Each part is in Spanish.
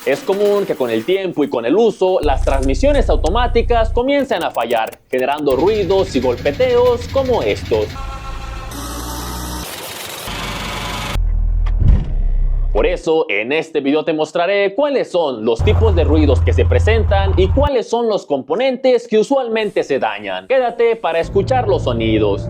Es común que con el tiempo y con el uso, las transmisiones automáticas comiencen a fallar, generando ruidos y golpeteos como estos. Por eso, en este video te mostraré cuáles son los tipos de ruidos que se presentan y cuáles son los componentes que usualmente se dañan. Quédate para escuchar los sonidos.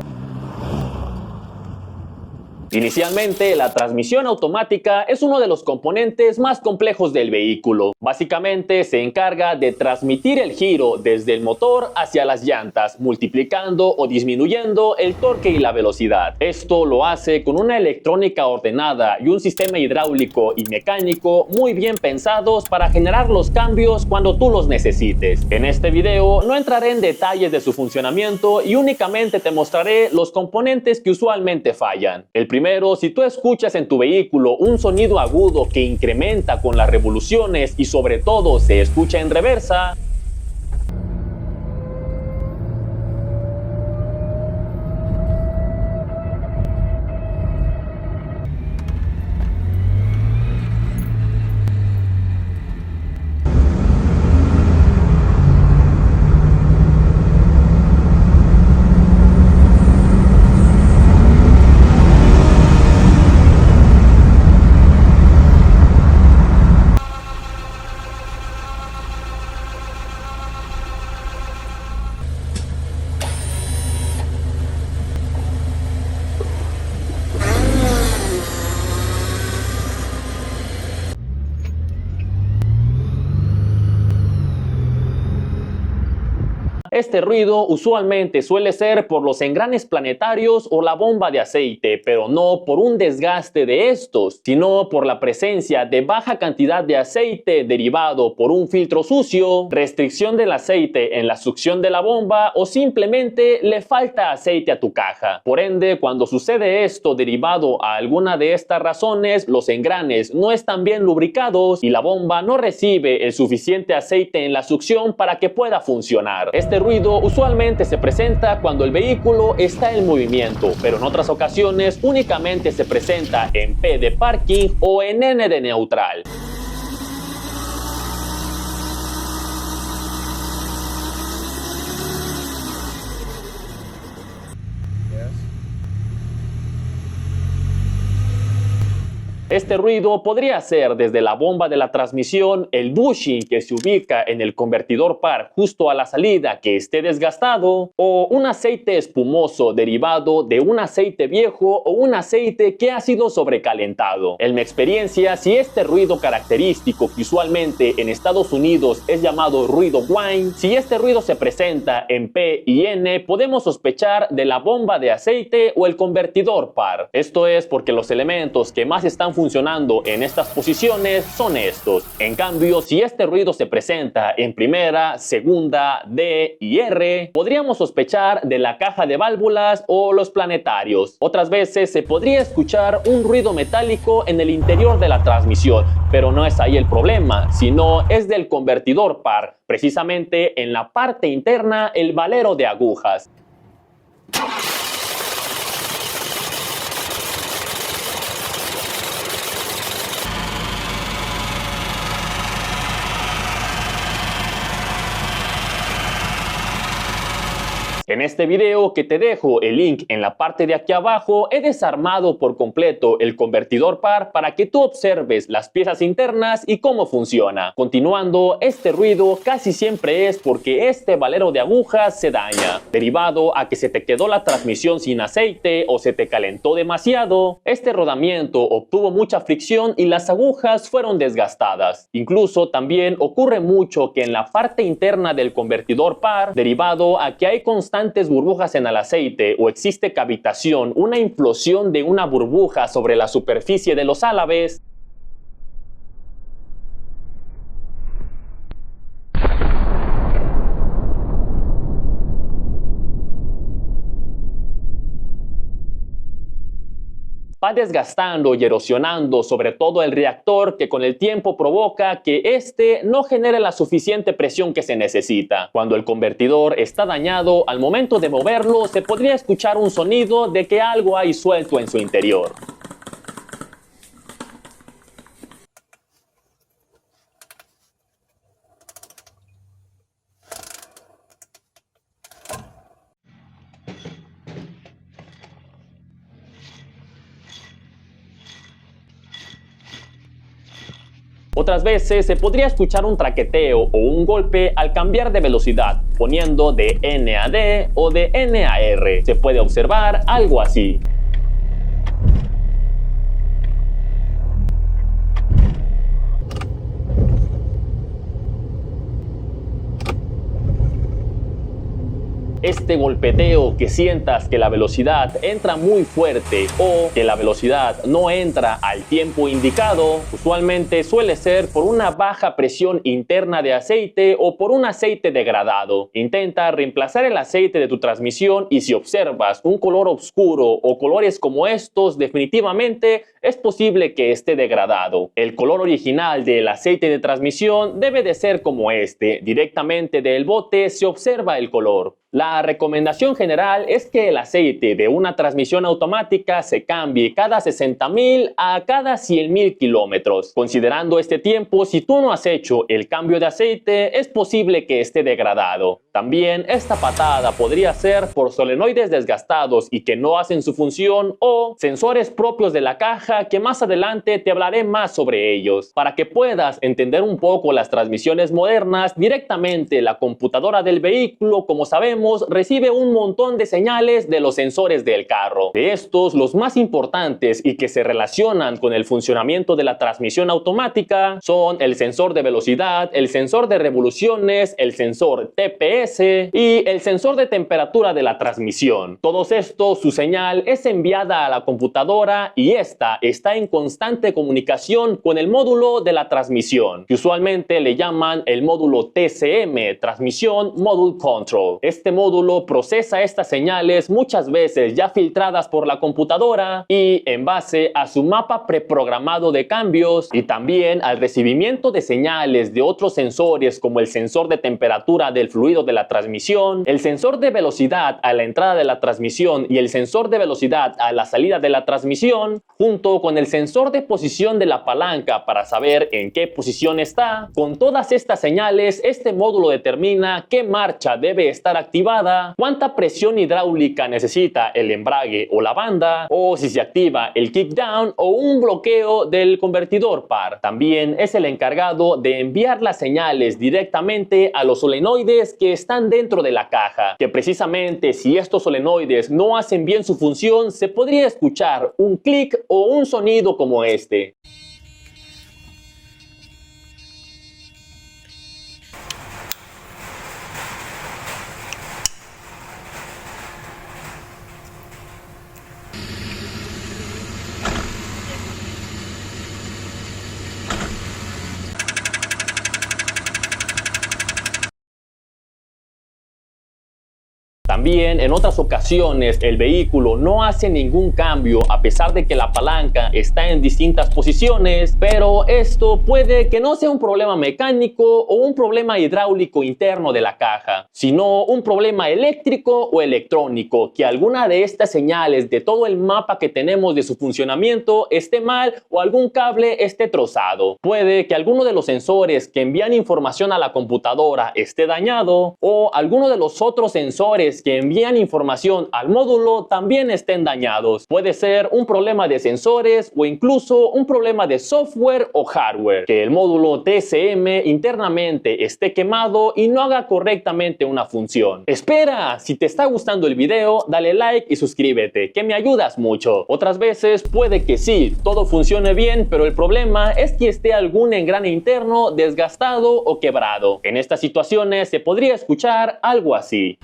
Inicialmente, la transmisión automática es uno de los componentes más complejos del vehículo. Básicamente, se encarga de transmitir el giro desde el motor hacia las llantas, multiplicando o disminuyendo el torque y la velocidad. Esto lo hace con una electrónica ordenada y un sistema hidráulico y mecánico muy bien pensados para generar los cambios cuando tú los necesites. En este video no entraré en detalles de su funcionamiento y únicamente te mostraré los componentes que usualmente fallan. El primero, si tú escuchas en tu vehículo un sonido agudo que incrementa con las revoluciones y sobre todo se escucha en reversa, este ruido usualmente suele ser por los engranes planetarios o la bomba de aceite, pero no por un desgaste de estos, sino por la presencia de baja cantidad de aceite derivado por un filtro sucio, restricción del aceite en la succión de la bomba o simplemente le falta aceite a tu caja. Por ende, cuando sucede esto derivado a alguna de estas razones, los engranes no están bien lubricados y la bomba no recibe el suficiente aceite en la succión para que pueda funcionar. Este ruido usualmente se presenta cuando el vehículo está en movimiento, pero en otras ocasiones únicamente se presenta en P de parking o en N de neutral. Este ruido podría ser desde la bomba de la transmisión, el bushing que se ubica en el convertidor par justo a la salida que esté desgastado, o un aceite espumoso derivado de un aceite viejo o un aceite que ha sido sobrecalentado. En mi experiencia, si este ruido característico que usualmente en Estados Unidos es llamado ruido whine, si este ruido se presenta en P y N, podemos sospechar de la bomba de aceite o el convertidor par. Esto es porque los elementos que más están funcionando en estas posiciones son estos. En cambio, si este ruido se presenta en primera, segunda, D y R, podríamos sospechar de la caja de válvulas o los planetarios. Otras veces se podría escuchar un ruido metálico en el interior de la transmisión, pero no es ahí el problema, sino es del convertidor par, precisamente en la parte interna, el valero de agujas. En este video que te dejo el link en la parte de aquí abajo, he desarmado por completo el convertidor par para que tú observes las piezas internas y cómo funciona. Continuando, este ruido casi siempre es porque este valero de agujas se daña, derivado a que se te quedó la transmisión sin aceite o se te calentó demasiado. Este rodamiento obtuvo mucha fricción y las agujas fueron desgastadas. Incluso también ocurre mucho que en la parte interna del convertidor par, derivado a que hay constantes burbujas en el aceite o existe cavitación, una implosión de una burbuja sobre la superficie de los álabes, va desgastando y erosionando sobre todo el reactor, que con el tiempo provoca que este no genere la suficiente presión que se necesita. Cuando el convertidor está dañado, al momento de moverlo se podría escuchar un sonido de que algo hay suelto en su interior. Otras veces se podría escuchar un traqueteo o un golpe al cambiar de velocidad, poniendo de N a D o de N a R. Se puede observar algo así. Este golpeteo, que sientas que la velocidad entra muy fuerte o que la velocidad no entra al tiempo indicado, usualmente suele ser por una baja presión interna de aceite o por un aceite degradado. Intenta reemplazar el aceite de tu transmisión y si observas un color oscuro o colores como estos, definitivamente es posible que esté degradado. El color original del aceite de transmisión debe de ser como este. Directamente del bote se observa el color. La recomendación general es que el aceite de una transmisión automática se cambie cada 60.000 a cada 100.000 kilómetros. Considerando este tiempo, si tú no has hecho el cambio de aceite, es posible que esté degradado. También esta patada podría ser por solenoides desgastados y que no hacen su función o sensores propios de la caja, que más adelante te hablaré más sobre ellos. Para que puedas entender un poco las transmisiones modernas, directamente la computadora del vehículo, como sabemos, recibe un montón de señales de los sensores del carro. De estos, los más importantes y que se relacionan con el funcionamiento de la transmisión automática son el sensor de velocidad, el sensor de revoluciones, el sensor TPS y el sensor de temperatura de la transmisión. Todos estos, su señal es enviada a la computadora y esta está en constante comunicación con el módulo de la transmisión, que usualmente le llaman el módulo TCM, Transmission Module Control. Este módulo procesa estas señales muchas veces ya filtradas por la computadora y en base a su mapa preprogramado de cambios y también al recibimiento de señales de otros sensores como el sensor de temperatura del fluido de la transmisión, el sensor de velocidad a la entrada de la transmisión y el sensor de velocidad a la salida de la transmisión, junto con el sensor de posición de la palanca para saber en qué posición está. Con todas estas señales, este módulo determina qué marcha debe estar activada, cuánta presión hidráulica necesita el embrague o la banda, o si se activa el kickdown o un bloqueo del convertidor par. También es el encargado de enviar las señales directamente a los solenoides que están dentro de la caja, que precisamente si estos solenoides no hacen bien su función, se podría escuchar un clic o un sonido como este. También en otras ocasiones el vehículo no hace ningún cambio a pesar de que la palanca está en distintas posiciones, pero esto puede que no sea un problema mecánico o un problema hidráulico interno de la caja, sino un problema eléctrico o electrónico, que alguna de estas señales de todo el mapa que tenemos de su funcionamiento esté mal o algún cable esté trozado. Puede que alguno de los sensores que envían información a la computadora esté dañado o alguno de los otros sensores que envían información al módulo también estén dañados. Puede ser un problema de sensores o incluso un problema de software o hardware, que el módulo TCM internamente esté quemado y no haga correctamente una función. Espera, si te está gustando el video, dale like y suscríbete, que me ayudas mucho. Otras veces puede que sí, todo funcione bien, pero el problema es que esté algún engrane interno desgastado o quebrado. En estas situaciones se podría escuchar algo así.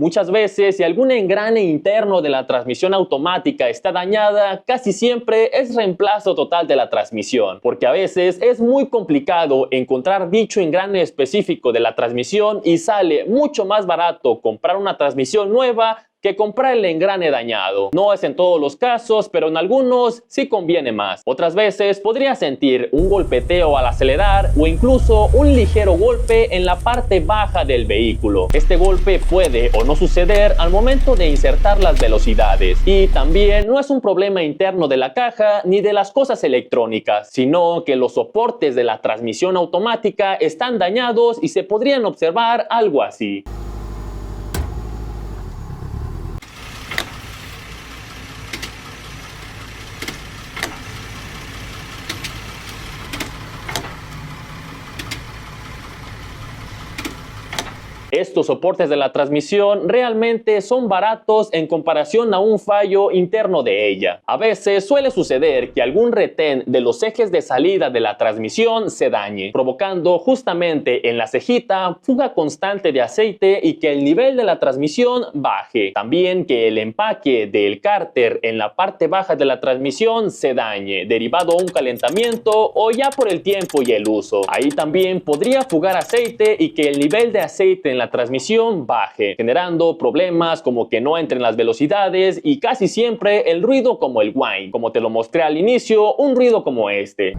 Muchas veces, si algún engrane interno de la transmisión automática está dañada, casi siempre es reemplazo total de la transmisión, porque a veces es muy complicado encontrar dicho engrane específico de la transmisión y sale mucho más barato comprar una transmisión nueva que comprar el engrane dañado. No es en todos los casos, pero en algunos sí conviene más. Otras veces podrías sentir un golpeteo al acelerar o incluso un ligero golpe en la parte baja del vehículo. Este golpe puede o no suceder al momento de insertar las velocidades, y también no es un problema interno de la caja ni de las cosas electrónicas, sino que los soportes de la transmisión automática están dañados y se podrían observar algo así. Estos soportes de la transmisión realmente son baratos en comparación a un fallo interno de ella. A veces suele suceder que algún retén de los ejes de salida de la transmisión se dañe, provocando justamente en la cejita fuga constante de aceite y que el nivel de la transmisión baje. También que el empaque del cárter en la parte baja de la transmisión se dañe, derivado a un calentamiento o ya por el tiempo y el uso. Ahí también podría fugar aceite y que el nivel de aceite en la transmisión baje, generando problemas como que no entren las velocidades y casi siempre el ruido como el whine, como te lo mostré al inicio, un ruido como este.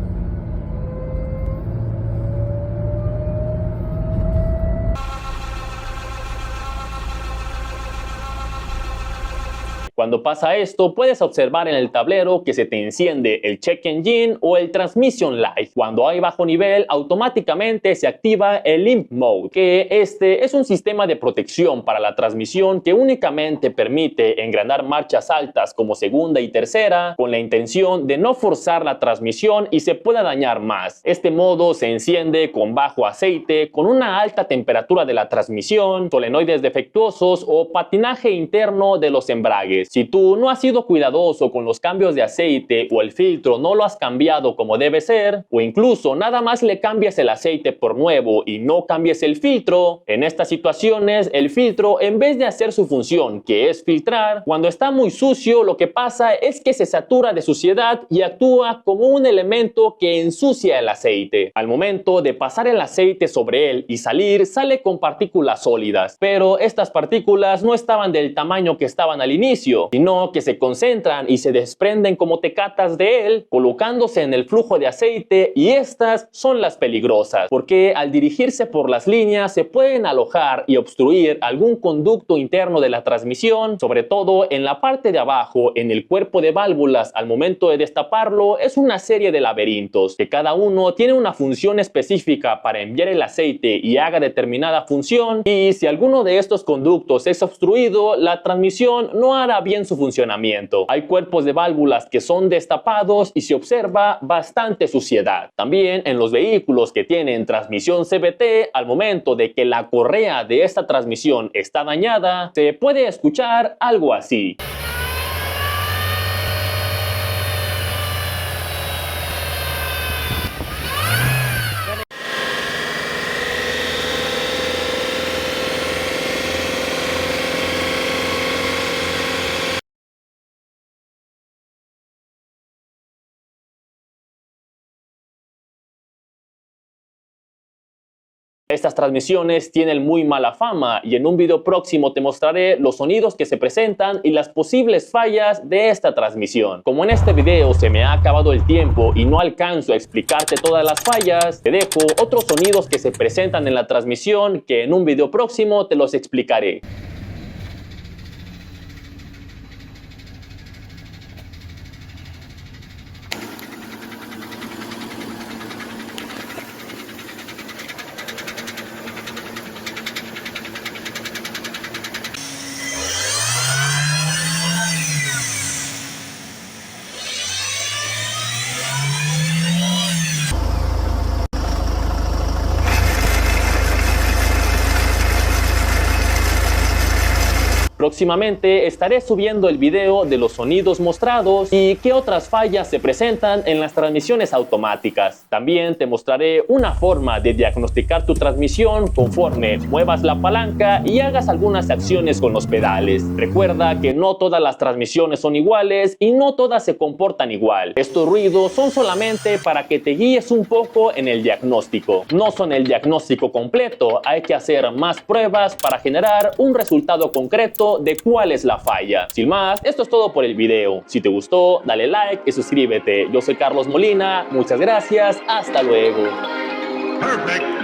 Cuando pasa esto, puedes observar en el tablero que se te enciende el Check Engine o el Transmission Light. Cuando hay bajo nivel, automáticamente se activa el Limp Mode, que este es un sistema de protección para la transmisión que únicamente permite engranar marchas altas como segunda y tercera, con la intención de no forzar la transmisión y se pueda dañar más. Este modo se enciende con bajo aceite, con una alta temperatura de la transmisión, solenoides defectuosos o patinaje interno de los embragues. Si tú no has sido cuidadoso con los cambios de aceite o el filtro no lo has cambiado como debe ser, o incluso nada más le cambias el aceite por nuevo y no cambies el filtro, en estas situaciones el filtro, en vez de hacer su función, que es filtrar, cuando está muy sucio lo que pasa es que se satura de suciedad y actúa como un elemento que ensucia el aceite. Al momento de pasar el aceite sobre él y salir, sale con partículas sólidas, pero estas partículas no estaban del tamaño que estaban al inicio, sino que se concentran y se desprenden como tecatas de él, colocándose en el flujo de aceite, y estas son las peligrosas, porque al dirigirse por las líneas se pueden alojar y obstruir algún conducto interno de la transmisión, sobre todo en la parte de abajo, en el cuerpo de válvulas. Al momento de destaparlo es una serie de laberintos, que cada uno tiene una función específica para enviar el aceite y haga determinada función, y si alguno de estos conductos es obstruido, la transmisión no hará bien su funcionamiento. Hay cuerpos de válvulas que son destapados y se observa bastante suciedad. También en los vehículos que tienen transmisión CVT, al momento de que la correa de esta transmisión está dañada, se puede escuchar algo así. Estas transmisiones tienen muy mala fama y en un video próximo te mostraré los sonidos que se presentan y las posibles fallas de esta transmisión. Como en este video se me ha acabado el tiempo y no alcanzo a explicarte todas las fallas, te dejo otros sonidos que se presentan en la transmisión que en un video próximo te los explicaré. Próximamente estaré subiendo el video de los sonidos mostrados y qué otras fallas se presentan en las transmisiones automáticas. También te mostraré una forma de diagnosticar tu transmisión conforme muevas la palanca y hagas algunas acciones con los pedales. Recuerda que no todas las transmisiones son iguales y no todas se comportan igual. Estos ruidos son solamente para que te guíes un poco en el diagnóstico. No son el diagnóstico completo, hay que hacer más pruebas para generar un resultado concreto de cuál es la falla. Sin más, esto es todo por el video. Si te gustó, dale like y suscríbete. Yo soy Carlos Molina, muchas gracias, hasta luego. Perfect.